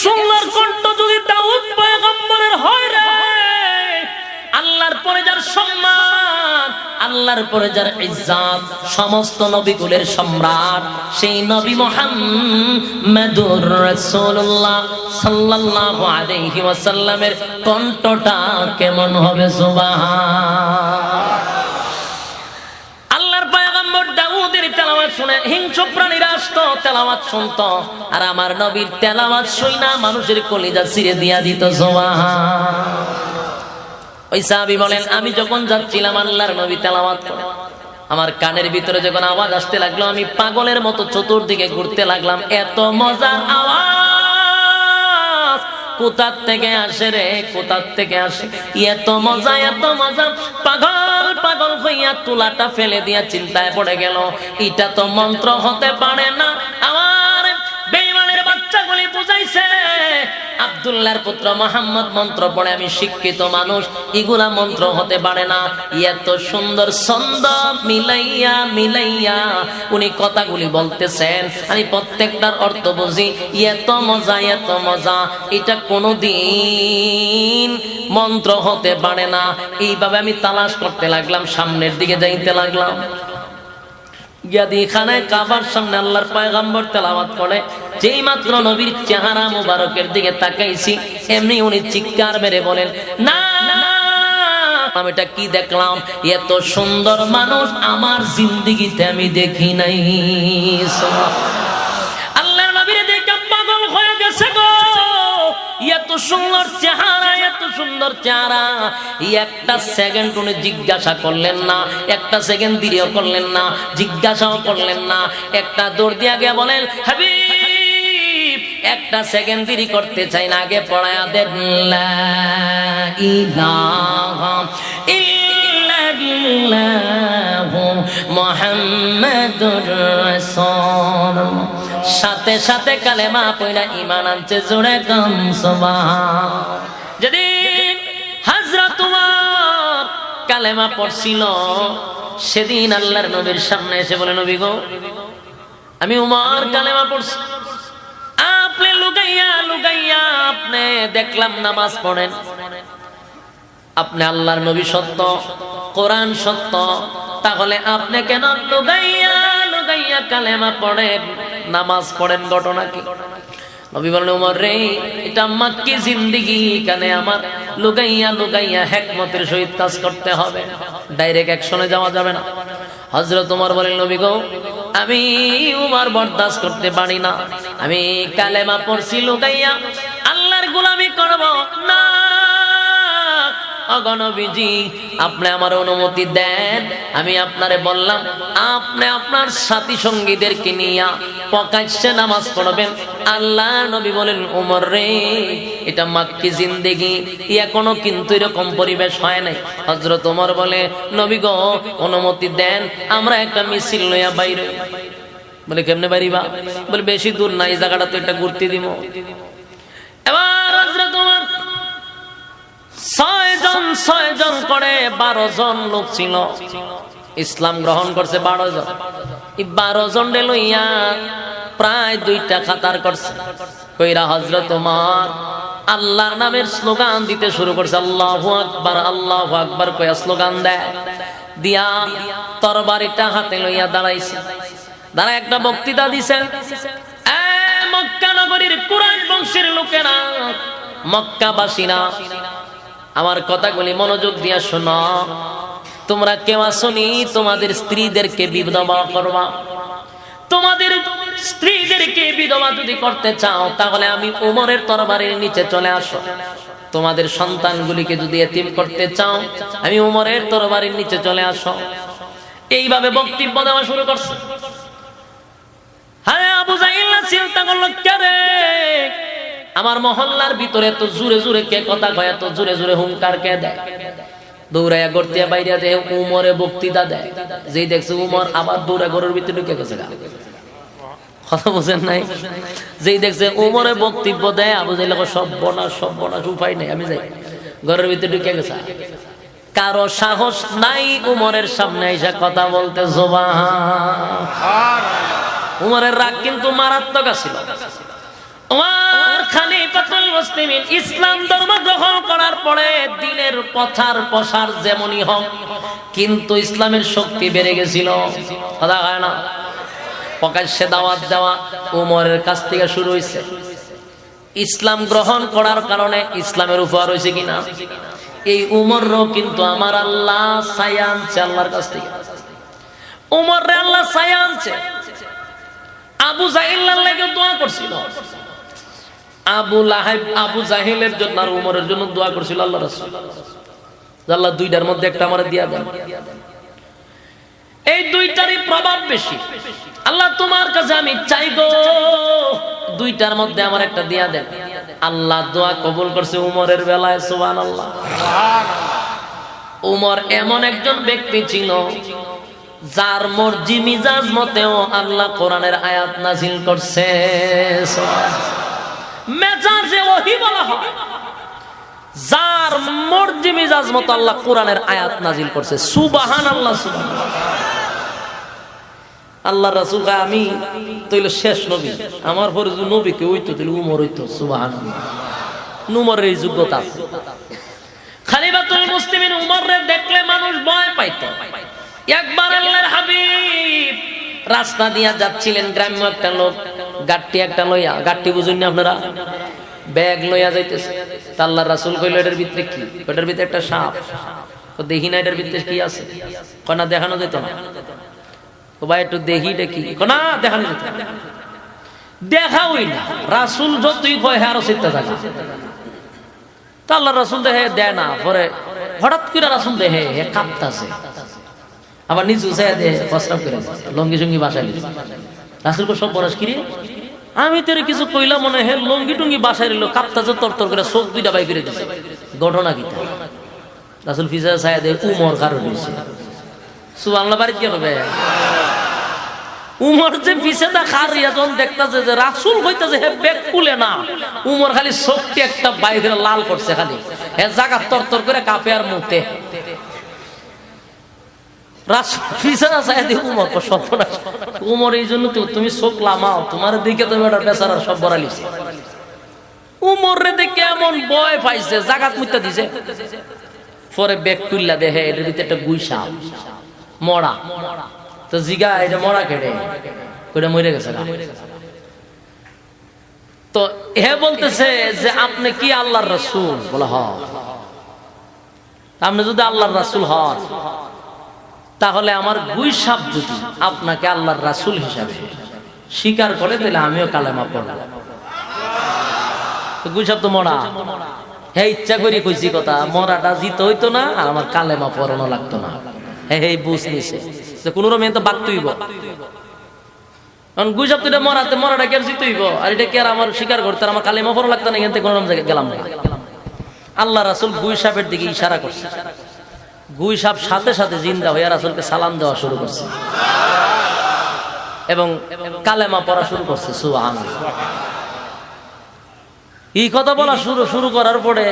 সুন্দর কণ্ঠ যদি দাউদ পয়গম্বরের হয় রে, আল্লাহর পরে যার সম্মান, আল্লাহর পরে যার ইজ্জত, সমস্ত নবীকুলের সম্রাট সেই নবী মুহাম্মদুর রাসূলুল্লাহ সাল্লাল্লাহু আলাইহি ওয়াসাল্লামের কণ্ঠটা কেমন হবে? সুবহান। আল্লাহর পয়গম্বর দাউদের তেলাওয়াত শুনে হিংস্র প্রাণীরা আসতো, তেলাওয়াত শুনতো, আর আমার নবীর তেলাওয়াত শুইনা মানুষের কলিজা ছিঁড়ে দিয়া দিত। সুবহান। ওই সাহাবী বলেন, আমি যখন যাচ্ছিলাম আল্লাহর নবী তেলাওয়াত করে, আমার কানের ভিতরে যখন আওয়াজ আসতে লাগলো, আমি পাগলের মতো চতুর্দিকে ঘুরতে লাগলাম। এত মজার আওয়াজ কোথার থেকে আসে রে, কোথার থেকে আসে? এত মজা, এত মজা। পাগল পাগল হইয়া তুলাটা ফেলে দিয়া চিন্তায় পড়ে গেল, এটা তো মন্ত্র হতে পারে না। আমার বেঈমানের বাচ্চাগুলি বুঝাইছে, আব্দুল্লাহর পুত্র মুহাম্মদ মন্ত্র পড়ে, আমি শিক্ষিত মানুষ, এগুলা মন্ত্র হতে পারে না। এত সুন্দর ছন্দ মিলাইয়া মিলাইয়া উনি কথাগুলি বলতেছেন, আমি প্রত্যেকটার অর্থ বুঝি। এত মজা, এত মজা, এটা কোনোদিন মন্ত্র হতে পারে না। এইভাবে আমি তালাশ করতে লাগলাম, সামনের দিকে যাইতে লাগলাম। খানায় কাবার সামনে আল্লাহর পয়গম্বর তেলাওয়াত করে, যেই মাত্র নবীর চেহারা মুবারকের দিকে তাকাইছি, এমনি উনি চিৎকার মেরে বলেন, না আমি এটা কি দেখলাম? এত সুন্দর মানুষ আমার জিন্দেগিতে আমি দেখি নাই। আল্লাহর নবীর দেখে পাগল হয়ে গেছে গো। এত সুন্দর চেহারা, এত সুন্দর চেহারা। একটা সেকেন্ড উনি জিজ্ঞাসা করলেন না, একটা সেকেন্ড দেরিও করলেন না, জিজ্ঞাসাও করলেন না, একটা দৌড় দিয়ে গিয়ে বলেন, হাবিব একটা সেকেন্ড দেরি করতে চাই না, আগে পড়ায়া দেন লা ইলাহা ইল্লাল্লাহু মুহাম্মাদুর রাসূলুল্লাহ। সাথে সাথে কালেমা পড়া ঈমান আনছে, জোরে কাম সুবহান। যেদিন হযরত ওমর কালেমা পড়ছিল, সেদিন আল্লাহর নবীর সামনে এসে বলে, নবী গো, আমি ওমর কালেমা পড়ছি, আপনি লুকাইয়া লুকাইয়া আপনি দেখলাম নামাজ পড়েন, আপনি আল্লাহর নবী সত্য, কোরআন সত্য, তাহলে আপনি কেন লুকাইয়া লুকাইয়া কালেমা পড়েন, নামাজ পড়েন, ঘটনা কি? নবী বলেন, ওমর রে, এটা মাক্কি জিন্দেগি, এখানে আমার লুকাইয়া লুকাইয়া হিকমতের সহিত কাজ করতে হবে, ডাইরেক্ট অ্যাকশনে যাওয়া যাবে না। হযরত ওমর বলেন, নবী গো, আমি উমর বরদাস্ত করতে পারি না, আমি কালেমা পড়ছি লুকাইয়া, আল্লাহর গোলামি করব না। অগণবীজি, আপনি আমার অনুমতি দেন, আমি আপনারে বললাম আপনি আপনার সাথী সঙ্গীদেরকে নিয়ে প্রকাশ্যে নামাজ পড়বেন। আল্লাহ নবী বলেন, ওমর রে, এটা মাক্কি জিন্দেগি, এখনো কিন্তু এরকম পরিবেশ হয় নাই। হযরত ওমর বলে, নবী গো, অনুমতি দেন, আমরা একটা মিছিল লইয়া বাইরে। বলে, কেমনে বাইরিবা? বলে, বেশি দূর নাই, জায়গাটা তো এটা ঘুরতে দিব। এবার হযরত ওমর 6 জন করে 12 জন লোক ছিল, ইসলাম গ্রহণ করছে 12 জন। এই 12 জন লইয়া প্রায় 2টা কাতার করছে। কইরা হযরত ওমর আল্লাহর নামের স্লোগান দিতে শুরু করছে, আল্লাহু আকবার, আল্লাহু আকবার কইয়া স্লোগান দেয়, দিয়া তরবারিটা হাতে লইয়া দাঁড়াইছে। দাঁড়া একটা বক্তৃতা দিছে, এ মক্কা নগরীর কুরাইশ বংশের লোকেরা, মক্কাবাসীরা, আমার কথাগুলি মনোযোগ দিয়া শোনো। তোমরা কেউ আসনি তোমাদের স্ত্রীদেরকে বিধবা করবা, তোমাদের স্ত্রীদেরকে বিধবা যদি করতে চাও, তাহলে আমি ওমরের তরবারির নিচে চলে আসো। তোমাদের সন্তানগুলিকে যদি এতিম করতে চাও, আমি ওমরের তরবারির নিচে চলে আসো। এইভাবে বক্তব্য দেওয়া শুরু করছে। হ্যাঁ, আবু জাহিল চিন্তা করলো, কে রে, আমার মহল্লার ভিতরে এত জোরে জোরে কে কথা কয়, এত জোরে জোরে হুঙ্কার কে দেয়? দৌড়াইয়া গড়তিয়া বাইরে দেয়, উমরে বক্তৃতা দেয়। যেই দেখছে উমর আবার দৌড়া ঘরের ভিতরে ঢুকে গেছে। কথা বোঝেন নাই? যেই দেখছে উমরে বক্তব্য দেয়, আবু জাহিল সর্বনাশ, সর্বনাশ, উপায় নেই, আমি যাই। ঘরের ভিতরে ঢুকে গেছে। কারো সাহস নাই উমরের সামনে এসে কথা বলতে। সুবহান। উমরের রাগ কিন্তু মারাত্মক ছিল। ওমর খলিফাতুল মুসলিমিন ইসলাম ধর্ম গ্রহণ করার পরে দিনের প্রচার প্রসার যেমনই হোক, কিন্তু ইসলামের শক্তি বেড়ে গেছিল। কথা হয় না? প্রকাশ্যে দাওয়াত দেওয়া ওমরের কাছ থেকে শুরু হয়েছে। ইসলাম গ্রহণ করার কারণে ইসলামের উপহার হয়েছে কিনা? এই উমরও কিন্তু আমার আল্লাহ ছায়া আনছে আল্লাহর কাছ থেকে। উমরে আল্লাহ ছায়া আনছে। আবু জাহিলের লাগে দোয়া করছিল। আবু জাহিলের জন্য আর উমরের জন্য দোয়া করছিল আল্লাহ রাসূল। আল্লাহ দুইটার মধ্যে একটা আমারে দিয়া দেন। এই দুইটারই প্রভাব বেশি। আল্লাহ তোমার কাছে আমি চাই গো, দুইটার মধ্যে আমার একটা দিয়া দেন। আল্লাহ দোয়া কবুল করছে উমরের বেলায়। সুবহানাল্লাহ। উমর এমন একজন ব্যক্তি ছিল যার মর্জি মিজাজ মতেও আল্লাহ কোরআনের আয়াত নাজিল করছে। মেজাজে ওহী বলা হয় যার মর্জি মিজাজ মতো আল্লাহ কোরআনের আয়াত নাজিল করছে। সুবহানাল্লাহ। সুবহানাল্লাহ। আল্লাহ রাসূল আমি তইল শেষ নবী, আমার পরে যদি নবী কেউ হইতো তাহলে উমর হইতো। সুবহানাল্লাহ। উমরের এই যোগ্যতা আছে। খলিফাতুল মুসলিমিন উমররে দেখলে মানুষ ভয় পাইতো। একবার আল্লাহর হাবিব রাস্তা দিয়া যাচ্ছিলেন, গ্রাম্য একটা লোক গাট্টি একটা লইয়া, গাট্টি বুঝুন না আপনারা, ব্যাগ লইয়া যাইতেছে। তা আল্লাহর রাসূল কইল এটার ভিতরে কি? এটার ভিতরে একটা সাপ। তো দেখি না এটার ভিতরে কি আছে? কনা দেখানো যেত না? ও ভাই একটু দেখি এটা কি? কনা দেখানো যেত না? দেখাওই না। রাসূল যতই কয় আরো চিন্তা থাকে। তা আল্লাহর রাসূল দেখে দেয় না। পরে হঠাৎ করে রাসূল দেখে হে কাঁপতাছে, আবার নিচু চাইয়া দেহে প্রস্রাব করে লঙ্গি সঙ্গি বাসায় নিল। রাসূল কো সব বরস কিরে, আমি তোর কিছু কইলাম মনে হে লঙ্গি টুঙ্গি বাসায় নিল, কাঁপতাছে তরতর করে, চোখ দুইটা বাই করে দিছে। ঘটনা কি? রাসূল ফিসা চাইয়া দেহে উমর কারণ হয়েছে। সুবহানাল্লাহ। বাড়ি কি হবে? উমর যে পিছেটা খারিয়া যখন দেখতাছে যে রাসূল কইতাছে হে ব্যাগ খুলে না, উমর খালি চোখটি একটা বাইরে লাল করছে, খালি হে জায়গা তরতর করে কাঁপে আর মুতে। উমর এই জন্য তুমি চোখ লামাও, তোমার দিকে তুমি একটা বেচারার সব বড়ালিছে। উমরে দেখে এমন ভয় পাইছে, জাগাত মুইতা দিছে। পরে ব্যাগ খুললা দেখে এটার ভিতরে একটা গুই সাপ মরা। তো জিগা এটা মরা কেটে ওইটা মরে গেছে। তো হে বলতেছে যে আপনি কি আল্লাহর রাসূল? বলে হ। আপনি যদি আল্লাহর রাসূল হন তাহলে আমার গুই সাপ যদি আপনাকে আল্লাহর রাসূল হিসাবে স্বীকার করে তাহলে আমিও কালেমা পড়ব। গুই সাপ তো মরা। হ্যাঁ ইচ্ছা করি কইছি কথা, মরাটা জিত হইতো না আর আমার কালেমা পড়ানো লাগতো না। হ্যাঁ বুঝ নিছে যে কোন রকম তো বাদ তুইব। কারণ গুই সাপ তো এটা মরাতে, মরাটা কে জিত হইব আর এটা কে আমার স্বীকার করতে আমার কালেমা পড়া লাগতো না। এখান থেকে কোন রকম জায়গায় গেলাম না। আল্লাহ রাসূল গুই সাপের দিকে ইশারা করছে। গুই সাপ সাথে সাথে জিন্দা হয়ে রাসূলকে সালাম দেওয়া শুরু করছে এবং কালেমা পড়া শুরু করছে। সুবহানাল্লাহ। এই কথা বলা শুরু করার পরে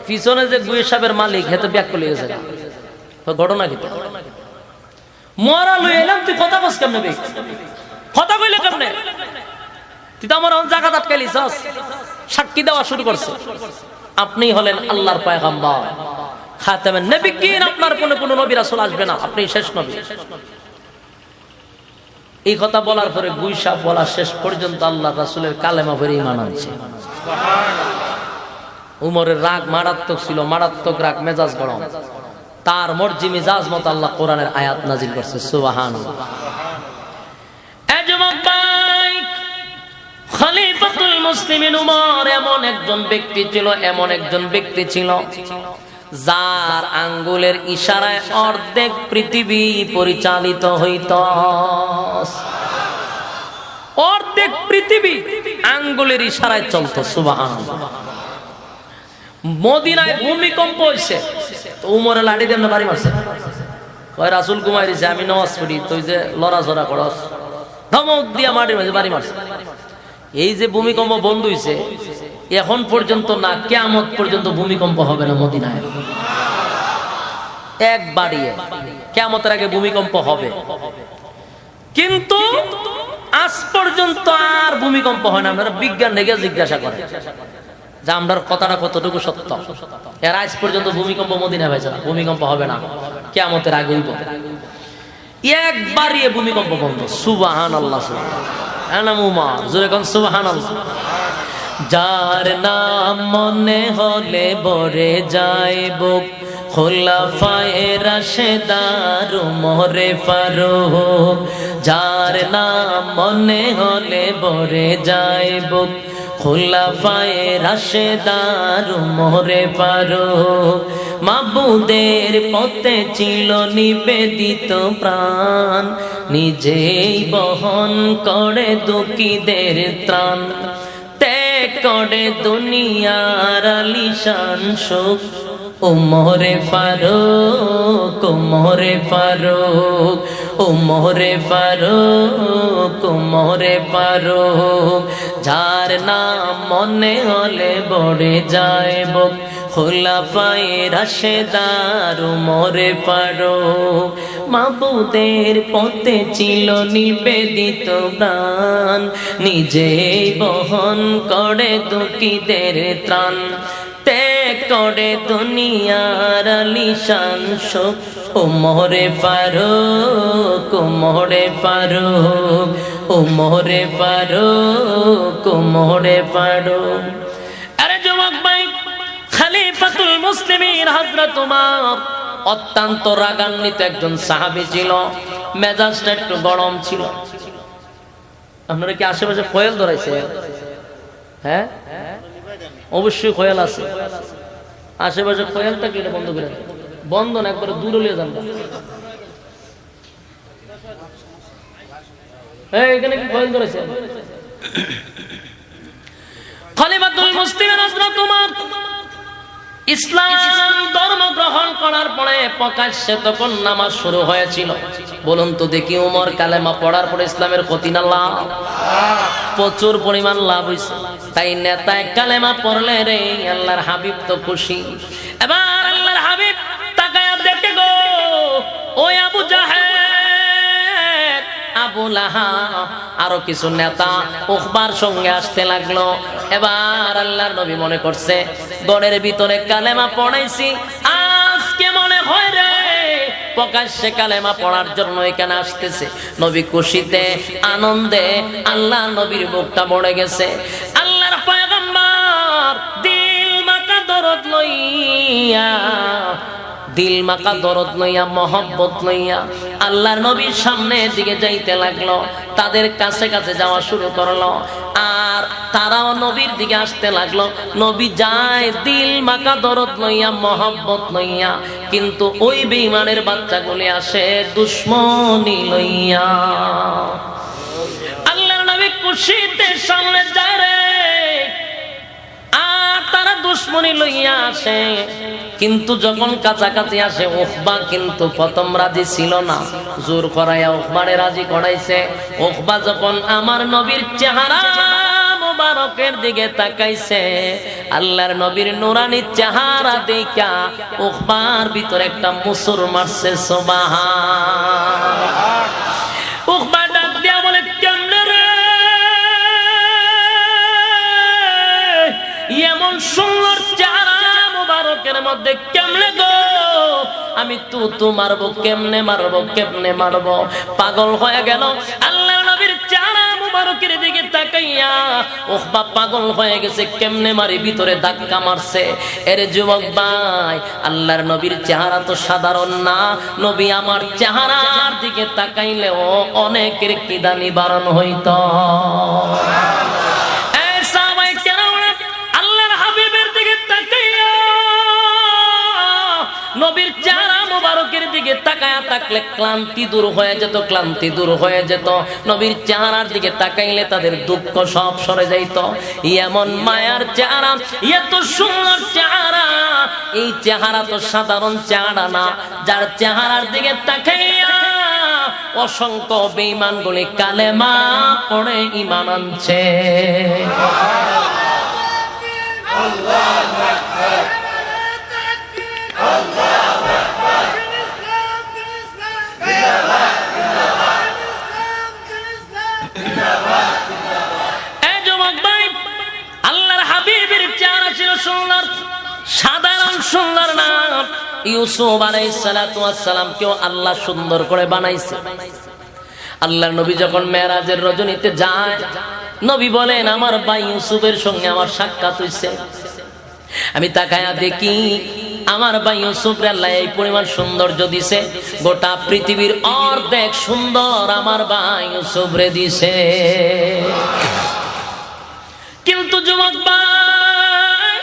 পিছনে যে গুই সাপের মালিক হেতে ব্যাক করে গেছে। ঘটনা কি? মরা লই এলাম, তুই কথা বস কেমনে? বে কথা কইলে কেমনে? তুই তো আমার জায়গা আটকাইলিছস। সাক্ষী দেওয়া শুরু করছে আপনি হলেন আল্লাহর পয়গম্বর, খাতামুন নবিয়্যিন, আপনার কোন নবী রাসূল আসবে না, আপনি শেষ নবী। এই কথা বলার পরে গুই সাপ বলা শেষ পর্যন্ত আল্লাহর রাসূলের কালেমা পড়ে ঈমান আনছে। সুবহানাল্লাহ। উমরের রাগ মারাত্মক ছিল, মারাত্মক রাগ, মেজাজ গরম। তার মর্জি মিজাজ মত আল্লাহ কোরআনের আয়াত নাজিল করছে। সুবহানাল্লাহ। যুবক ভাই, খলিফাতুল মুসলিমিন উমর এমন একজন ব্যক্তি ছিল যার আঙ্গুলের ইশারায় অর্ধেক পৃথিবী পরিচালিত হইত। অর্ধেক পৃথিবী আঙ্গুলের ইশারায় চলত। সুবহানাল্লাহ। মদিনায় ভূমিকম্প হইছে, তো উমরে লাঠি দিয়ে বাড়ি মারছে। ওই রাসূল ঘুমাই দিছে, আমি নামাজ পড়ি, তুই যে লড়াচড়া করস, ধমক দিয়া মাটির মাঝে বাড়ি মারছে। এই যে ভূমিকম্প বন্ধ হইছে এখন পর্যন্ত না, কিয়ামত পর্যন্ত ভূমিকম্প হবে না মদিনায়। একবারই কিয়ামতের আগে ভূমিকম্প হবে। কিন্তু আজ পর্যন্ত আর ভূমিকম্প হয় না। আপনারা বিজ্ঞান রেগে জিজ্ঞাসা করেন যে আমরার কথাটা কতটুকু সত্য। এর আজ পর্যন্ত ভূমিকম্প মদিনা হয়েছে না, ভূমিকম্প হবে না, কিয়ামতের আগে হইব। একবারই ভূমিকম্প বন্ধ। সুবহানাল্লাহ, সুবহানাল্লাহ, জোরে কোন সুবহানাল্লাহ। যার নাম মনে হলে ভরে যায় বুক, খোলাফায়ে রাশেদার উমরে ফারুক। যার নাম মনে হলে ভরে যায় বুক, খোলাফায়ে রাশেদার উমরে ফারুক। মাবুদের পথে ছিল নিবেদিত প্রাণ, নিজেই বহন করে দুঃখীদের ত্রাণ। ত্যাগ করে দুনিয়ার আলিশান সুখ, উমরে ফারুক, উমরে ফারুক, উমরে ফারুক, উমরে ফারুক। যার নাম মনে হলে ভরে যায় বুক, খোলাফায়ে রাশেদার উমরে ফারুক। মাবুদের পথে ছিল নিবেদিত প্রাণ, নিজেই বহন করে দুঃখীদের ত্রাণ। ত্যাগ করে দুনিয়ার আলিশান সুখ, উমরে ফারুক, উমরে ফারুক, উমরে ফারুক, উমরে ফারুক। আরে যুবক ভাই, খলিফাতুল মুসলিমিন হযরত ওমর অত্যন্ত রাগান্বিত একজন সাহাবী ছিল। মেজাজটা একটু গরম ছিল। আপনারা কি আশেপাশে কোয়েল ধরাইছে? হ্যাঁ, অবশ্যই কোয়েল আছে আশেপাশে। কোয়েলটা কি বন্ধ করে, বন্ধ না, একবারে দূরে নিয়ে যান। এখানে কি কোয়েল ধরেছে? খলিফাতুল মুসলিমিন হযরত ওমর ইসলাম ধর্ম গ্রহণ করার পরে প্রকাশ্যে তখন নামাজ শুরু হয়েছিল। বলুন তো দেখি, ওমর কালেমা পড়ার পরে ইসলামের ক্ষতি না লাভ? প্রচুর পরিমাণ লাভ হয়েছে। তাই নেতায় কালেমা পড়লে রে আল্লাহর হাবিব তো খুশি। এবার আল্লাহর হাবিব তাকায়া দেখে গো, ওই আবু জাহেল, আবু লাহাব, আরো কিছু নেতা উকবার সঙ্গে আসতে লাগলো। এবার আল্লাহর নবী মনে করছে গড়ের ভিতরে কালেমা পড়াইছি, আজকে মনে হয় রে প্রকাশ্যে কালেমা পড়ার জন্য এখানে আসতেছে। নবী খুশিতে আনন্দে আল্লাহ নবীর মুখটা ভরে গেছে। আল্লাহর পয়গম্বর দিল মাকা দরদ লইয়া, দিল মাকা দরদ লইয়া, মহব্বত লইয়া আল্লাহর নবীর সামনের দিকে যাইতে লাগলো। তাদের কাছে কাছে যাওয়া শুরু করলো, আর তারাও নবীর দিকে আসতে লাগলো। নবী যায় দিল মাকা দরদ লইয়া, মহব্বত লইয়া, কিন্তু ওই বেঈমানের বাচ্চাগুলি আসে দুশ্মনী লইয়া। আল্লাহর নবী খুশিতে সামনে যায় রে, আর তারা দুশ্মনী লইয়া আসে। কিন্তু যখন কাছাকাছি আসে, উকবা কিন্তু প্রথম রাজি ছিল না, জোর করাইয়া উকবারে রাজি করাইছে। উকবা যখন আমার নবীর চেহারা মুবারকের দিকে তাকাইছে, আল্লাহর নবীর নুরানি চেহারা দেখা উকবার ভিতরে একটা মুসুর মারছে। সুবহান। উকবা ডাক দিয়া বলে, কেমনে রে এমন সুন্দর চেহারা মুবারকের মধ্যে কেমনে গো আমি তু মারবো, কেমনে মারবো, কেমনে মারবো? পাগল হয়ে গেল। আল্লাহর নবীর চেহারা মুবারকের দিকে তাকাইয়া উকবা পাগল হয়ে গেছে, কেমনে মারি, ভিতরে ধাক্কা মারছে। এর যুবক ভাই, আল্লাহর নবীর চেহারা তো সাধারণ না। নবী আমার চেহারার দিকে তাকাইলে ও অনেকের কিদা নিবারণ হইত। নবীর চেহারা মুবারকের দিকে তাকায়া থাকলে ক্লান্তি দূর হয়ে যেত, ক্লান্তি দূর হয়ে যেত। নবীর চেহারার দিকে তাকাইলে তাদের দুঃখ সব সরে যাইত। এমন মায়ার চেহারা, এত সুন্দর চেহারা, এই চেহারা তো সাধারণ চেহারা না, যার চেহারার দিকে তাকাইয়া অসংখ্য বেঈমানগুলি কালেমা পড়ে ঈমান আনছে। আল্লাহু আকবার, আল্লাহু আকবার। ইসলাম, ইসলাম, ইসলাম, ইসলাম, ইসলাম, ইসলাম। সাধারণ সুন্দর না, ইউসুফ আলাইহিস সালাতু ওয়াস সালাম কেও আল্লাহ সুন্দর করে বানাইছে। আল্লাহর নবী যখন মেরাজের রজনীতে যায়, নবী বলেন আমার ভাই ইউসুফের সঙ্গে আমার সাক্ষাৎ হইছে। আমি তাকায়া দেখি আমার ভাই ইউসুফরে আল্লাহ এই পরিমাণ সৌন্দর্য দিছে, গোটা পৃথিবীর অর্ধেক সুন্দর আমার ভাই ইউসুফরে দিছে। কিন্তু যুবক ভাই,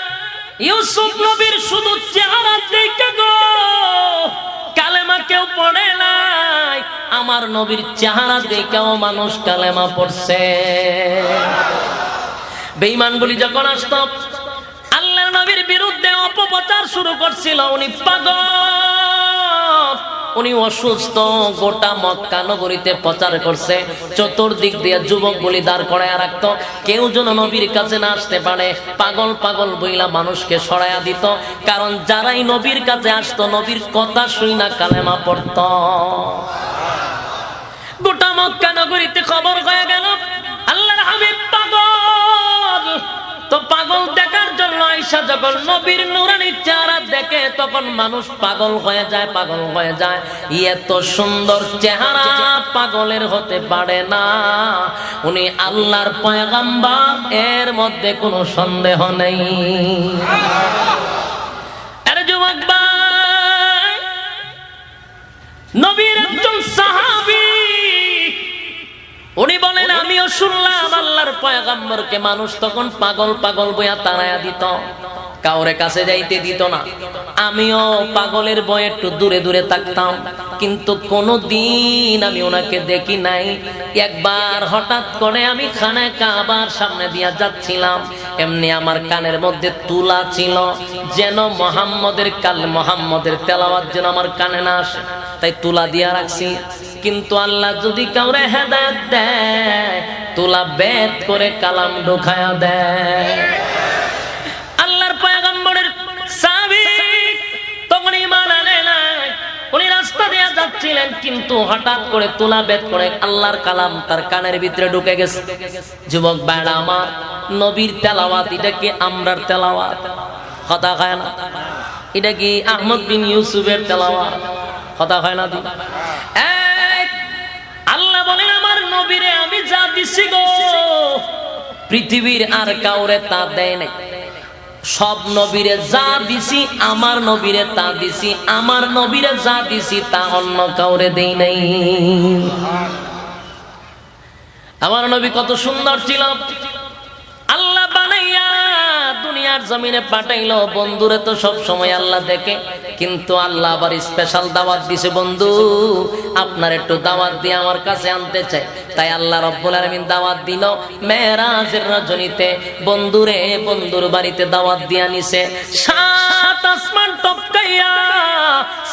ইউসুফ নবীর শুধু চেহারা দেখে গো কালেমা কেউ পড়ে নাই, আমার নবীর চেহারা দেখেও মানুষ কালেমা পড়ছে। বেঈমানগুলি যখন আসতো আল্লাহর নবীর বিরুদ্ধে অপপ্রচার শুরু করছিল, উনি পাগল, উনি অসুস্থ, গোটা মক্কা নগরীতে প্রচার করছে, চতুর্দিক দিয়ে যুবকগুলি দাঁড় করায় রাখতো, কেউ যেন নবীর কাছে না আসতে পারে। পাগল পাগল বইলা মানুষকে সরাইয়া দিত, কারণ যারাই নবীর কাছে আসতো নবীর কথা শুই না কালেমা পড়ত। গোটা মক্কা নগরীতে খবর হয়ে গেল আল্লাহর হাবিব পাগল। তো পাগল দেখার জন্য আয়েশা যখন নবীর নূরানী চেহারা দেখে তখন মানুষ পাগল হয়ে যায়, পাগল হয়ে যায়। এত সুন্দর চেহারা পাগলের হতে পারে না, উনি আল্লাহর পয়গম্বর, এর মধ্যে কোনো সন্দেহ নেই। আরে যুবক ভাই, নবীর একজন সাহাবী উনি বলেন আমিও শুনলাম আল্লাহর পয়গম্বরকে মানুষ তখন পাগল পাগল বইয়া তাড়ায়া দিত, কাউরে কাছে যাইতে দিত না। আমিও পাগলের বয়ে একটু দূরে দূরে থাকতাম, কিন্তু কোনদিন আমি ওনাকে দেখি নাই। একবার হঠাৎ করে আমি খানায় কাবার সামনে দিয়া যাচ্ছিলাম, এমনি আমার কানের মধ্যে তুলা ছিল, যেন মোহাম্মদের তেলাওয়াত যেন আমার কানে না আসে, তাই তুলা দিয়া রাখছি। কিন্তু আল্লাহ যদি কাউরে হেদায়েত দেয়, তুলা বেদ করে কালাম ঢোকায়া দেয়। আল্লাহর পয়গম্বরের সাহাবী তখন ঈমান আনে নাই, উনি রাস্তা দিয়ে যাচ্ছিলেন, কিন্তু হঠাৎ করে তুলা বেদ করে আল্লাহর কালাম তার কানের ভিতরে ঢুকে গেছে। যুবক ভাইরা আমার, নবীর তেলাওয়াত এটা কি আমরার তেলাওয়াত? কথা হয় না। এটা কি আহমদ বিন ইউসুফের তেলাওয়াত? কথা হয় না। আল্লাহ বলেন আমার নবীরে আমি যা দিছি গো পৃথিবীর আর কাউরে তা দেয় নাই। সব নবীরে যা দিছি আমার নবীরে তা দিছি, আমার নবীরে যা দিছি তা অন্য কাউরে দেই নাই। আমার নবী কত সুন্দর ছিল, আল্লাহ বানাইয়া দুনিয়ার জমিনে পাঠাইলো। বন্ধুরে তো সব সময় আল্লাহ দেখে, কিন্তু আল্লাহ আবার স্পেশাল দাওয়াত দিছে, বন্ধু আপনার একটু দাওয়াত দিয়ে আমার কাছে আনতে চাই। তাই আল্লাহ রব্বুল আলামিন দাওয়াত দিল মেরাজের রজনীতে, বন্ধুরে বন্ধুর বাড়িতে দাওয়াত দিয়া নিছে। সাত আসমান টপকাইয়া,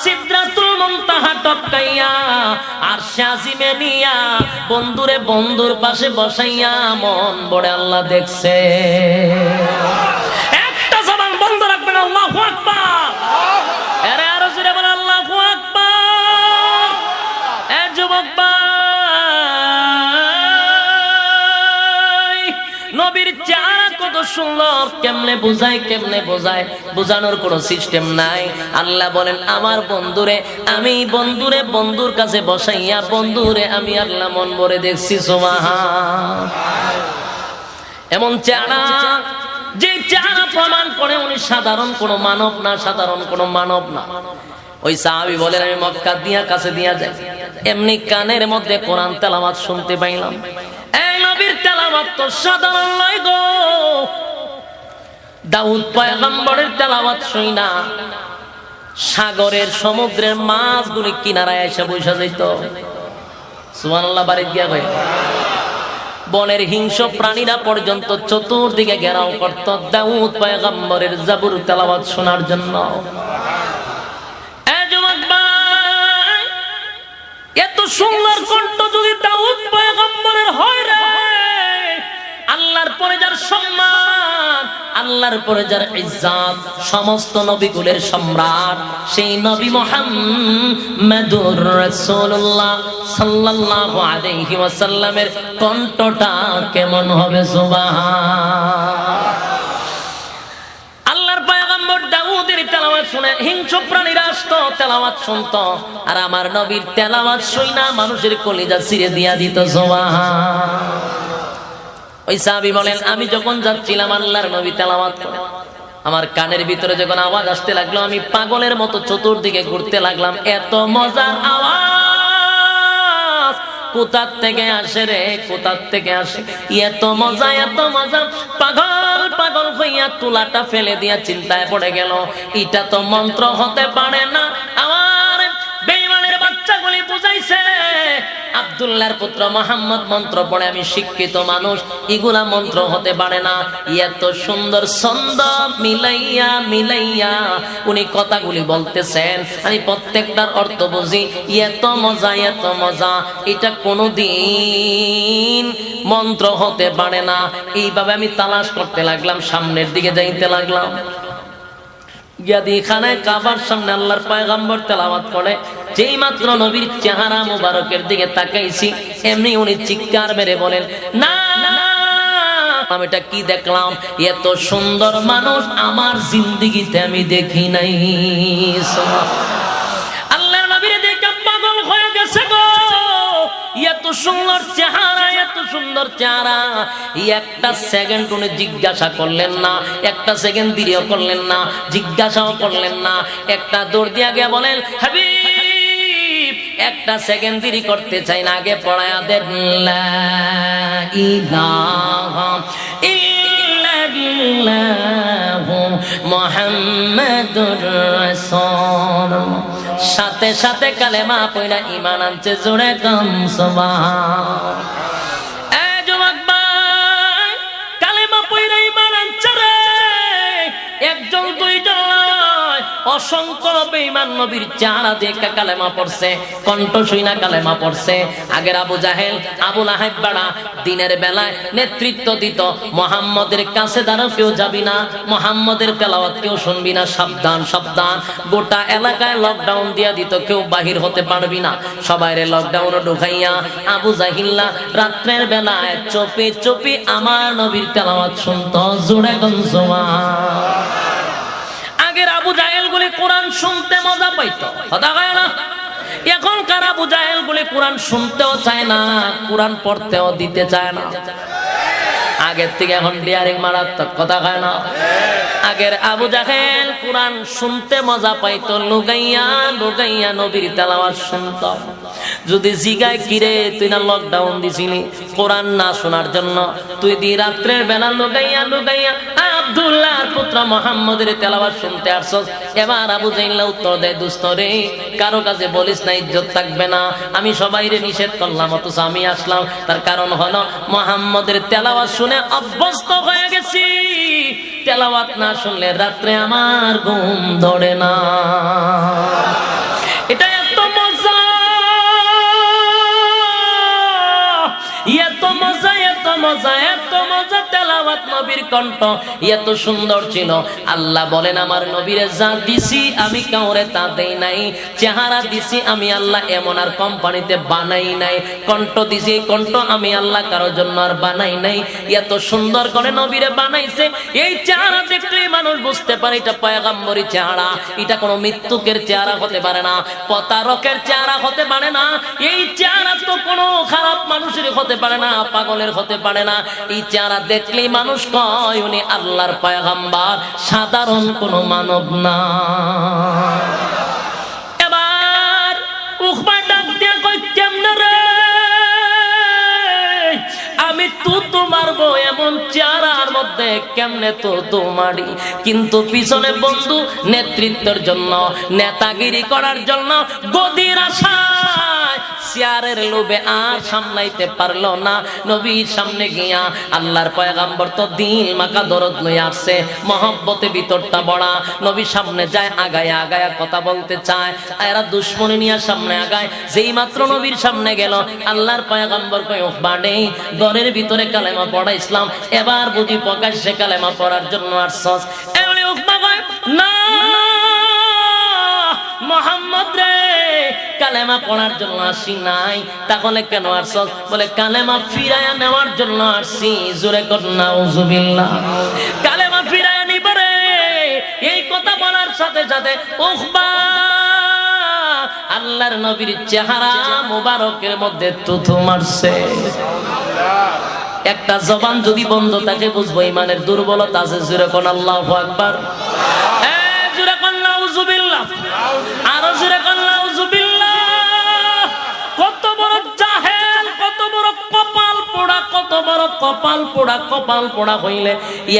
সিদরাতুল মুনতাহা টপকাইয়া, আরশে আজিমে নিয়া বন্ধুরে বন্ধুর পাশে বসাইয়া মন বড়ে আল্লাহ দেখছে। একটা জবান বন্ধ রাখবেন, আল্লাহু আকবার। আরে আরো জোরে বলেন আল্লাহু আকবার। এ যুবক ভাই, নবীর চেহারা কত সুন্দর, কেমনে বোঝায়, বোঝানোর কোনো সিস্টেম নাই। আল্লাহ বলেন আমার বন্ধুরে আমি বন্ধুর কাছে বসাইয়া বন্ধুরে আমি আল্লাহ মন ভরে দেখছি। সুবহান। এমন চেহারা, যে চেহারা প্রমাণ করে উনি সাধারণ কোনো মানব না। ওই সাহাবী বলেন আমি মক্কা দিয়া কাছে দিয়া যাই, এমনি কানের মধ্যে কোরআন তেলাওয়াত শুনতে পাইলাম। এই নবীর তেলাওয়াত তো সাধারণ নয় গো, দাউদ পয়গম্বরের তেলাওয়াত শুই না সাগরের সমুদ্রের মাছগুলি কিনারায় এসে বসে যেত। সুবহানাল্লাহ। বাড়ি গিয়া ভাই বনের হিংস্র প্রাণীরা পর্যন্ত চতুর্দিকে ঘেরাও করত দাউদ পয়গম্বরের জাবুর তেলাওয়াত শোনার জন্য। এত সুন্দর কণ্ঠ যদি দাউদ পয়গম্বরের হয় রে, আল্লাহর পরে যার সম্মান, আল্লাহর পরে যার ইজ্জত, সমস্ত নবীকুলের সম্রাট সেই নবী মুহাম্মদুর রাসূলুল্লাহ সাল্লাল্লাহু আলাইহি ওয়াসাল্লামের কণ্ঠটা কেমন হবে? সুবহান। আল্লাহর পয়গম্বর দাউদ বনে হিংস্র প্রাণীরা আসতো তেলাওয়াত শুনতো, আর আমার নবীর তেলাওয়াত শুইনা মানুষের কলিজা ছিঁড়ে দিয়া দিত। সুবহানাল্লাহ। ওই সাহাবী বলেন, আমি যখন যাচ্ছিলাম আল্লাহর নবী তেলাওয়াত করে, আমার কানের ভিতরে যখন আওয়াজ আসতে লাগলো, আমি পাগলের মতো চতুর্দিকে ঘুরতে লাগলাম। এত মজার আওয়াজ কোথার থেকে আসে রে, কোথার থেকে আসে? এত মজা, এত মজা। পাগল পাগল হইয়া তুলাটা ফেলে দিয়া চিন্তায় পড়ে গেল, এটা তো মন্ত্র হতে পারে না। আমার বেঈমানের বাচ্চাগুলি বুঝাইছে আব্দুল্লাহর পুত্র মুহাম্মদ মন্ত্র পড়ে, আমি শিক্ষিত মানুষ, এগুলা মন্ত্র হতে পারে না। এত সুন্দর ছন্দ মিলাইয়া মিলাইয়া উনি কথাগুলি বলতেছেন, আমি প্রত্যেকটার অর্থ বুঝি। এত মজা, এত মজা, এটা কোনোদিন মন্ত্র হতে পারে না। এইভাবে আমি তালাশ করতে লাগলাম, সামনের দিকে যাইতে লাগলাম। খানায় কাবার সামনে আল্লাহর পয়গম্বর তেলাওয়াত করে, যেই মাত্র নবীর চেহারা মুবারকের দিকে তাকাইছি, এমনি উনি চিৎকার মেরে বলেন, না আমি এটা কি দেখলাম? এত সুন্দর মানুষ আমার জিন্দেগিতে আমি দেখি নাই। আল্লাহর নবীর দেখে পাগল হয়ে গেছে গো। এত সুন্দর চেহারা, এত সুন্দর চেহারা। একটা সেকেন্ড উনি জিজ্ঞাসা করলেন না, একটা সেকেন্ড দেরিও করলেন না, জিজ্ঞাসাও করলেন না। একটা দৌড় দিয়ে গিয়ে বলেন, হাবিব একটা সেকেন্ড দেরি করতে চাই না, আগে পড়ায়া দেন লা ইলাহা ইল্লাল্লাহু মুহাম্মাদুর রাসূলুল্লাহ। সাথে সাথে কালেমা পড়া ঈমান আনছে, জোরে কাম সুবহান। এ যুবক ভাই, কালেমা পড়া ঈমান আনছে রে, একজন দুইজন নয়, অসংখ্য বেঈমান নবীর চেহারা দেখে কালেমা পড়ছে, কণ্ঠ শুইনা কালেমা পড়ছে। আগের আবু জাহেল, আবু লাহাব বাড়া দিনের বেলায় নেতৃত্ব দিত, মুহাম্মদের কাছে দাঁড়াও, কেউ যাবি না, মুহাম্মদের তেলাওয়াত কেউ শুনবি না, সাবধান সাবধান। গোটা এলাকায় লকডাউন দিয়া দিত, কেউ বাহির হতে পারবি না, সবাইরে লকডাউনে ঢুকাইয়া আবু জাহিল্লা রাত্রের বেলায় চুপি চুপি আমার নবীর তেলাওয়াত শুনতো। জোরে গঞ্জমা। আগের আবু জাহেল গুলি কোরআন শুনতে মজা পাইতো, কথা কয় না? এখনকার আবু জাহেল গুলি কোরআন শুনতেও চায় না, কোরআন পড়তেও দিতে চায় না। আগের থেকে এখন ডিয়ারিং মারাত্মক, কথা কয় না? আগের আবু জাহেল কোরআন শুনতে মজা পাইতো, লুগাইয়া লুগাইয়া নবীর তেলাওয়াত শুনতো। যদি জিগায়, কিরে তুই না লকডাউন দিছিলি কোরআন না শোনার জন্য, তুই দি রাত্রের বেলা লুগাইয়া লুগাইয়া আব্দুল্লাহর পুত্র মুহাম্মদের তেলাওয়াত শুনতে আসছস? এবার আবু জাহেল উত্তর দেয়, দোস্ত রে, কারো কাছে বলিস না, ইজ্জত থাকবে না। আমি সবাইরে নিষেধ করলাম, অথচ আমি আসলাম। তার কারণ হলো মুহাম্মদের তেলাওয়াত শুনে অভ্যস্ত হয়ে গেছি। তেলাওয়াত না শুনলে রাত্রে আমার ঘুম ধরে না। এটা এত মজা, এত মজা, এত মজা, এত মজা। তেলাওয়াত নবীর কণ্ঠ এত সুন্দর ছিল। আল্লাহ বলেন, আমার নবীরে যা দিছি আমি কাউরে তা দেই নাই। চেহারা দিছি আমি আল্লাহ এমন আর কোম্পানিতে বানাই নাই। কণ্ঠ দিছি, কণ্ঠ আমি আল্লাহ কারোর জন্য আর বানাই নাই। এত সুন্দর করে নবীরে বানাইছে, এই চেহারা দেখলে মানুষ বুঝতে পারে এটা পয়গম্বরী চেহারা। এটা কোনো মৃত্যুকের চেহারা হতে পারে না, প্রতারকের চেহারা হতে পারে না। এই চেহারা তো কোনো খারাপ মানুষের হতে পারে না, পাগলের হতে পারে না। এই চেহারা দেখলেই মানুষ কয় উনি আল্লাহর পয়গম্বর, সাধারণ কোনো মানব না। এবার উকবা ডাক দিয়া কই, কেমনে রে আমি তো মারবো, এমন চেহারার মধ্যে কেমনে তো মারি? কিন্তু পিছনে বন্ধু নেতৃত্বের জন্য, নেতাগিরি করার জন্য, গদির আশায়, চেয়ারের লোভে আর সামলাইতে পারলো না। নবীর সামনে গিয়া আল্লাহর পয়গম্বর তো দিল মাকা দরদ লইয়া আসছে, মহব্বতে ভিতরটা বড়া। নবীর সামনে যায়, আগায়া আগায়া কথা বলতে চায়, এরা দুশ্মনী নিয়ে সামনে আগায়। যেই মাত্র নবীর সামনে গেল, আল্লাহর পয়গম্বর কই, উকবা নেই, ঘরের ভিতরে কালেমা পড়া ইসলাম, এবার বুঝি প্রকাশ্যে কালেমা পড়ার জন্য আসছস? এমনি উকবা কয়, না মুহাম্মদ রে, কালেমা পড়ার জন্য আসি নাই। তাহলে কেন আসছস? বলে কালেমা ফিরায়া নেওয়ার জন্য আসছি। জোরে কর নাউজুবিল্লাহ। কালেমা ফিরায়া নিবে রে, এই কথা বলার সাথে সাথে উকবা আল্লাহর নবীর চেহারা মোবারকের মধ্যে থুথু মারছে। একটা জবান যদি বন্ধ থাকে বুঝবো ইমানের দুর্বলতা আছে। জোরে কোন আল্লাহু আকবার, জোরে কোন নাউজুবিল্লাহ, আরো জোরে কোন নাউজুবিল্লাহ। কত বড় জাহেল, কত বড় কপাল পোড়া, কত বড় কপাল পোড়া। কপাল পোড়া হইলে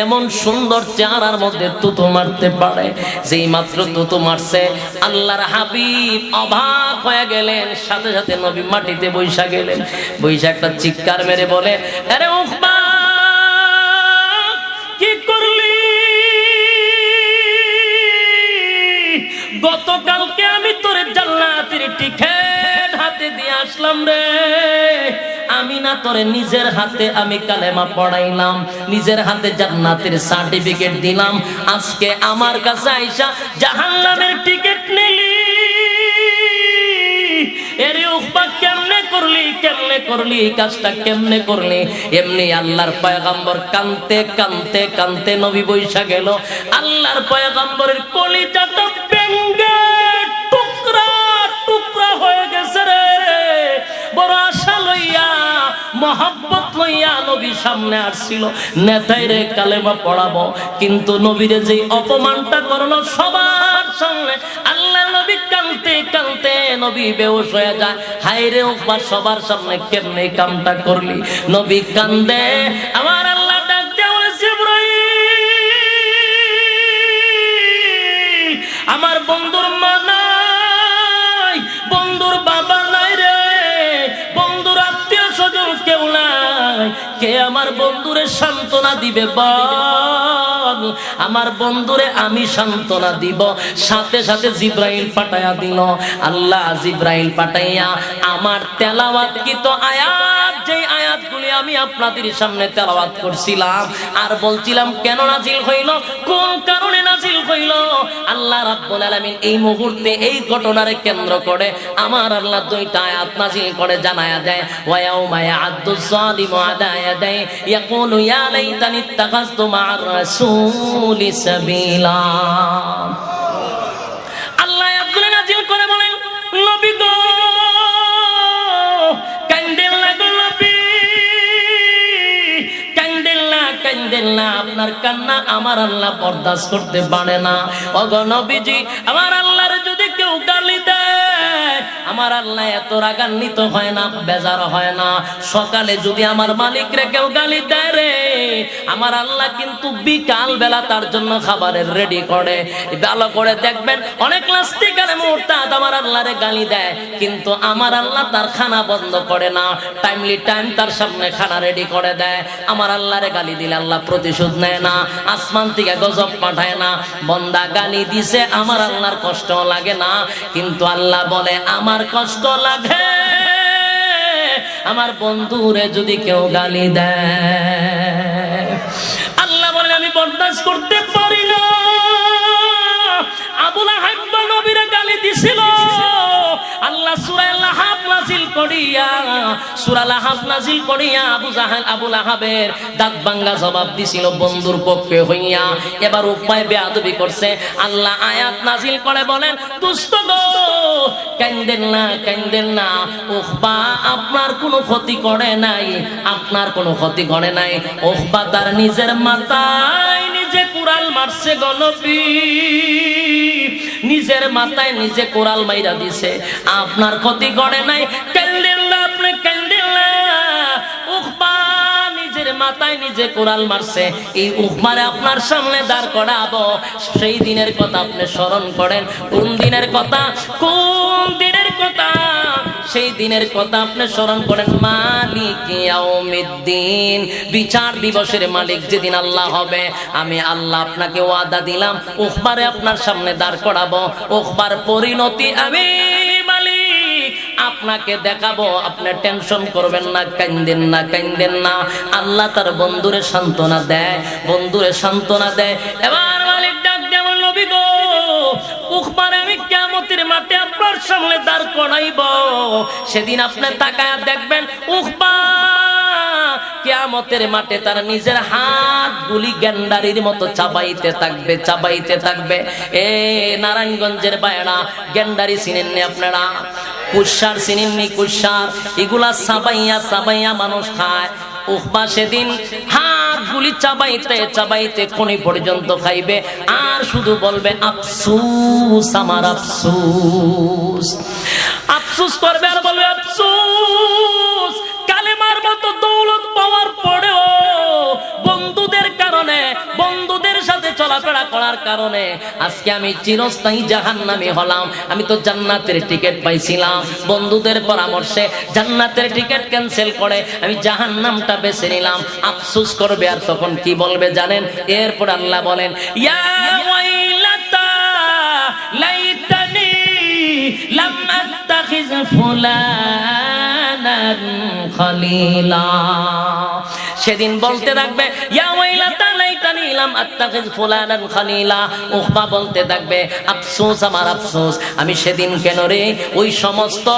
এমন সুন্দর চেহারার মধ্যে তুতু মারতে পারে? যেই মাত্র তুতু মারছে আল্লাহর হাবিব অবাক হয়ে গেলেন। সাথে সাথে নবী মাটিতে বৈশা গেলেন। বৈশা একটা চিৎকার মেরে বলে, আরে উকবা কি করলি? গতকালকে আমি তোরে জান্নাতের টিকেট হাতে দিয়ে আসলাম রে। আমি না তোরে নিজের হাতে আমি কালেমা পড়াইলাম, নিজের হাতে জান্নাতের সার্টিফিকেট দিলাম। আজকে আমার কাছে আইসা জাহান্নামের টিকিট নিলি। এরে উকবা কেমনে করলি, কেমনে করলি এই কাজটা, কেমনে করলি? এমনি আল্লাহর পয়গম্বর কানতে কানতে কানতে নবী বৈশা গেল। আল্লাহর পয়গম্বরের কলিজাটা ভেঙে টুকরা টুকরা হয়ে গেছে রে। বড় আশা লইয়া মহব্বত লইয়া নবী সামনে আসছিল, নেতাই রে কালেমা পড়াবো, কিন্তু নবীরে যে অপমানটা করলো সবার সামনে। আল্লাহ নবী কানতে কানতে নবী বেহুশ হয়ে যায়। হায় রে উকবা সবার সামনে কেমনে কামটা করলি? নবী কান্দে। আমার আল্লাহ ডাক দিয়ে বলে, জিবরাইল আমার বন্ধুর মা নাই, বন্ধুর বাবা নাই রে, বন্ধুর আত্মীয় স্বজন কেউ নাই। কে আমার বন্ধুরে সান্ত্বনা দিবে বল? আমার বন্ধুরে আমি সান্ত্বনা দিব। সাথে সাথে জিবরাইল পাঠাইয়া দিল। আল্লাহ জিবরাইল পাঠাইয়া আমার তেলাওয়াতকৃত আয়াত, যেই আয়াতগুলি আমি আপনাদের সামনে তেলাওয়াত করছিলাম আর বলছিলাম কেন নাজিল হইল, কোন কারণে নাজিল হইল, আল্লাহ রাব্বুল আলামিন এই মুহূর্তে এই ঘটনারে কেন্দ্র করে আমার আল্লাহ দুইটা আয়াত নাজিল করে জানায়া দেয়। ওয়া ইয়াউমা ইয়া'আদ্দুজ যালিমু আলা ইয়াদাই ইয়াকুলু ইয়া লাইতানি ইত্তাখাযতু মা'আর রাসূলি সাবিলা। আল্লাহ আয়াতগুলো নাজিল করে বলেন, নবী গো কান্দেন না গো নবী, কান্দেন না, কান্দেন না। আপনার কান্না আমার আল্লাহ বরদাস্ত করতে পারে না। ওগো নবীজি, আমার আল্লাহর যদি কেউ গালি দেয় আমার আল্লাহ এত রাগান্বিত হয় না, বেজার হয় না। সকালে যদি আমার মালিকরে কেউ গালি দেয় রে, আমার আল্লাহ কিন্তু বিকাল বেলা তার জন্য খাবারের রেডি করে। ভালো করে দেখবেন, অনেক নাস্তিকের মুরতাদ আমার আল্লাহরে গালি দেয়, কিন্তু আমার আল্লাহ তার খানা বন্ধ করে না, টাইমলি টাইম তার সামনে খানা রেডি করে দেয়। আমার আল্লাহরে গালি দিলে আল্লাহ প্রতিশোধ নেয় না, আসমান থেকে গজব পাঠায় না। বন্দা গালি দিছে আমার আল্লাহর কষ্ট লাগে না, কিন্তু আল্লাহ বলে আমার কষ্ট লাগে আমার বন্ধুরে যদি কেউ গালি দেয়। আল্লাহ বলে আমি বরদাস্ত করতে পারি না। আবু লাহাব নবীরে গালি দিছিল, আল্লাহ সূরা লাহাব নাজিল করিয়া, সূরা লাহাব নাজিল করিয়া আবু জাহেল আবু লাহাবের দাঁত ভাঙা জবাব দিছিল বন্ধুর পক্ষে হইয়া। এবার উপায় বেয়াদবি করছে, আল্লাহ আয়াত নাজিল করে বলেন, দুষ্ট গো কান্দেন না, কান্দেন না। উকবা আপনার কোনো ক্ষতি করে নাই, আপনার কোনো ক্ষতি করে নাই। উকবা তার নিজের মাথায় নিজে কুড়াল মারছে গো নবী, নিজের মাথায় নিজে কোরাল মাইরা দিছে, আপনার ক্ষতি করে নাই। কান্দেন না, আপনি কান্দেন না। উকবা নিজের মাথায় নিজে কোরাল মারছে, এই উকবারে আপনার সামনে দাঁড় করাবো। সেই দিনের কথা আপনি স্মরণ করেন। কোন দিনের কথা? কোন দিনের কথা? সেই দিনের কথা আপনি স্মরণ করেন। মালিক ইয়াউমিদ্দিন, বিচার দিবসের মালিক যেদিন আল্লাহ হবে, আমি আল্লাহ আপনাকে ওয়াদা দিলাম উকবারে আপনার সামনে দাঁড় করাবো। উকবার পরিণতি আমি মালিক আপনাকে দেখাবো, আপনি টেনশন করবেন না, কান্দেন না, কান্দেন না। আল্লাহ তার বন্ধুরে সান্ত্বনা দেয়, বন্ধুরে সান্ত্বনা দেয়। এবার মালিক ডাক দেব, নবী গো উকবারে আমি কিয়ামতের মাঠে আপনার সামনে দাঁড় করাইব। সেদিন আপনি তাকায়া দেখবেন উকবা কিয়ামতের মাঠে তার নিজের হাতগুলি গেন্ডারির মতো চাবাইতে থাকবে, চাবাইতে থাকবে। এ নারায়ণগঞ্জের বায়না, গেন্ডারি চিনেননি আপনারা? কুশার চিনেননি? কুশার এগুলা চাবাইয়া চাবাইয়া মানুষ খায়। উকবা সেদিন হাতগুলি চাবাইতে চাবাইতে কোনি পর্যন্ত খাইবে, আর শুধু বলবে আফসোস, আমার আফসোস। আফসোস করবে আর বলবে আফসোস, কালেমার মতো দৌলত পাওয়ার পরেও বন্ধুদের কারণে, বন্ধুদের সাথে চলাফেরা করার কারণে আজকে আমি চিরস্থায়ী জাহান্নামী হলাম। আমি তো জান্নাতের টিকিট পাইছিলাম, বন্ধুদের পরামর্শে জান্নাতের টিকিট ক্যান্সেল করে আমি জাহান্নামটা বেছে নিলাম। আফসোস করবে। আর তখন কি বলবে জানেন? এরপর আল্লাহ বলেন, ইয়া ওয়াইলাতা লাইতানি লাম আত্তাখিজ ফুলানান খলিলা। সেদিন বলতে থাকবে, ইয়া ওয়াইলাতা লাইতানি লাম আত্তাখিজ ফুলানান খলিলা। উকবা বলতে থাকবে, আফসোস, আমার আফসোস, আমি সেদিন কেন রে ওই সমস্ত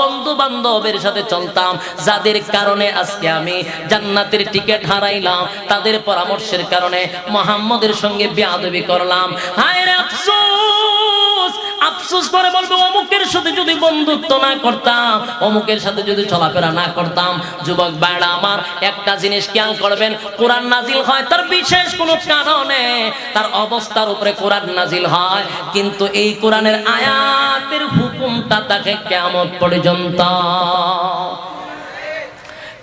বন্ধু বান্ধবের সাথে চলতাম যাদের কারণে আজকে আমি জান্নাতের টিকিট হারাইলাম, তাদের পরামর্শের কারণে মুহাম্মদের সঙ্গে বেয়াদবি করলাম। হায় রে আফসোস। আফসোস করে বলবে, অমুকের সাথে যদি বন্ধুত্ব না করতাম, অমুকের সাথে যদি চলাফেরা না করতাম। যুবক ভাইরা আমার, একটা জিনিস খেয়াল করবেন, কোরআন নাজিল হয় তার বিশেষ কোনো কারণে, তার অবস্থার উপরে কোরআন নাজিল হয়, কিন্তু এই কোরআনের আয়াতের হুকুমটা তাকে কিয়ামত পর্যন্ত,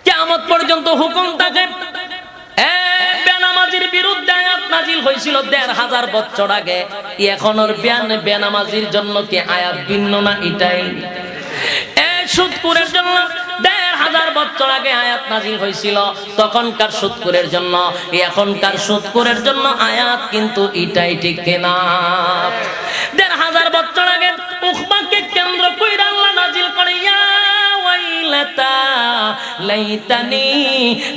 কিয়ামত পর্যন্ত হুকুম থাকে। বেনামাজির বিরুদ্ধে আয়াত নাজিল হয়েছিল ১৫০০ বছর আগে। এখন ওর বেনামাজির জন্য কি আয়াত ভিন্ন না? এটাই। সুদখোরের জন্য ১৫০০ বছর আগে আয়াত নাজিল হয়েছিল, তখনকার সুদখোরের জন্য। এখনকার সুদখোরের জন্য আয়াত কিন্তু এটাই, ঠিক কিনা? ১৫০০ বছর আগে উকবাকে কেন্দ্র করে আল্লাহ নাজিল করে, ইয়া ওয়াইলাতা লাইতানি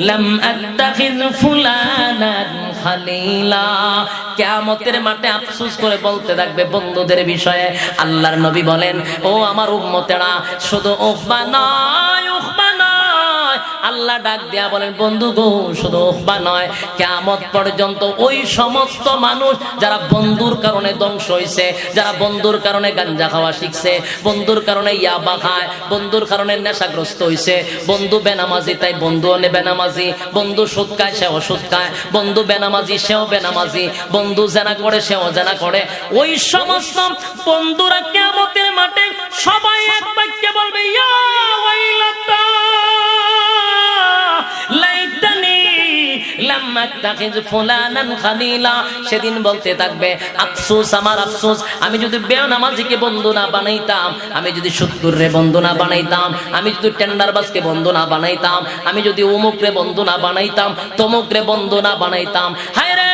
লাম আত্তাখিজ ফুলানান খলিলা। কিয়ামতের মাঠে আফসোস করে বলতে থাকবে বন্ধুদের বিষয়ে। আল্লাহর নবী বলেন, ও আমার উম্মতেরা, শুধু উকবা নয়, উকবা নয়, আল্লাহ ডাক দিয়া বলেন, বন্ধু গো, শুধু উকবা নয়, কিয়ামত পর্যন্ত ওই সমস্ত মানুষ যারা বন্ধুর কারণে ধ্বংস হয়েছে, যারা বন্ধুর কারণে গাঞ্জা খাওয়া শিখছে, বন্ধুর কারণে ইয়াবা খায়, বন্ধুর কারণে নেশাগ্রস্ত হয়েছে, বন্ধু বেনামাজি তাই বন্ধু বেনামাজি, বন্ধু সুদ খায় সেও সুদ খায়, বন্ধু বেনামাজি সেও বেনামাজি, বন্ধু জেনা করে সেও জেনা করে, ওই সমস্ত বন্ধুরা কিয়ামতের মাঠে সবাই এক বাক্যে বলবে, ইয়া ওয়াইলাতা লাইতানি লাম আত্তাখিজ ফুলানান খলিলা। সেদিন বলতে থাকবে, আফসোস, আমার আফসোস, আমি যদি বেনামাজিকে বন্ধু না বানাইতাম, আমি যদি সুদখোররে বন্ধু না বানাইতাম, আমি যদি টেন্ডারবাজকে বন্ধু না বানাইতাম, আমি যদি অমুকরে বন্ধু না বানাইতাম, তমুকরে বন্ধু না বানাইতাম, হায় রে,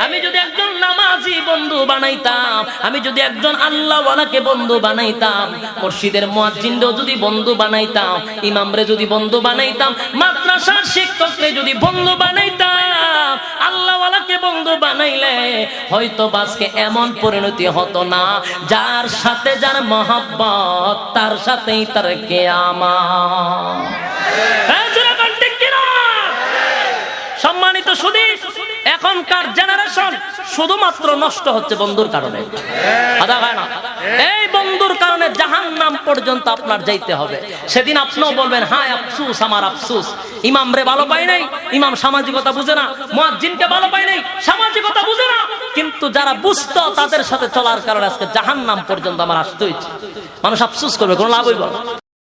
আমি যদি একজন নামাজি বন্ধু বানাইতাম, আমি যদি একজন আল্লাহওয়ালাকে বন্ধু বানাইতাম, মসজিদের মুয়াজ্জিনরেও যদি বন্ধু বানাইতাম, ইমামরে যদি বন্ধু বানাইতাম, মাদ্রাসার শিক্ষকরে যদি বন্ধু বানাইতাম, আল্লাহওয়ালাকে বন্ধু বানাইলে হয়তো আজকে এমন পরিণতি হতো না, যার সাথে যার মহব্বত তার সাথেই তার কিয়ামত। সম্মানিত সুধী, এখনকার জেনারেশন শুধুমাত্র নষ্ট হচ্ছে বন্ধুর কারণে। এই বন্ধুর কারণে জাহান্নাম পর্যন্ত আপনার যাইতে হবে। সেদিন আপনিও বলবেন, হায় আফসোস, আমার আফসোস, ইমাম রে ভালো পাই নাই, ইমাম সামাজিকতা বুঝে না, মুয়াজ্জিনকে ভালো পাই নাই, সামাজিকতা বুঝে না। কিন্তু যারা বুঝতো তাদের সাথে চলার কারণে আজকে জাহান্নাম পর্যন্ত আমার আসতে হয়েছে। মানুষ আফসোস করবে, কোনো লাভ হইব না।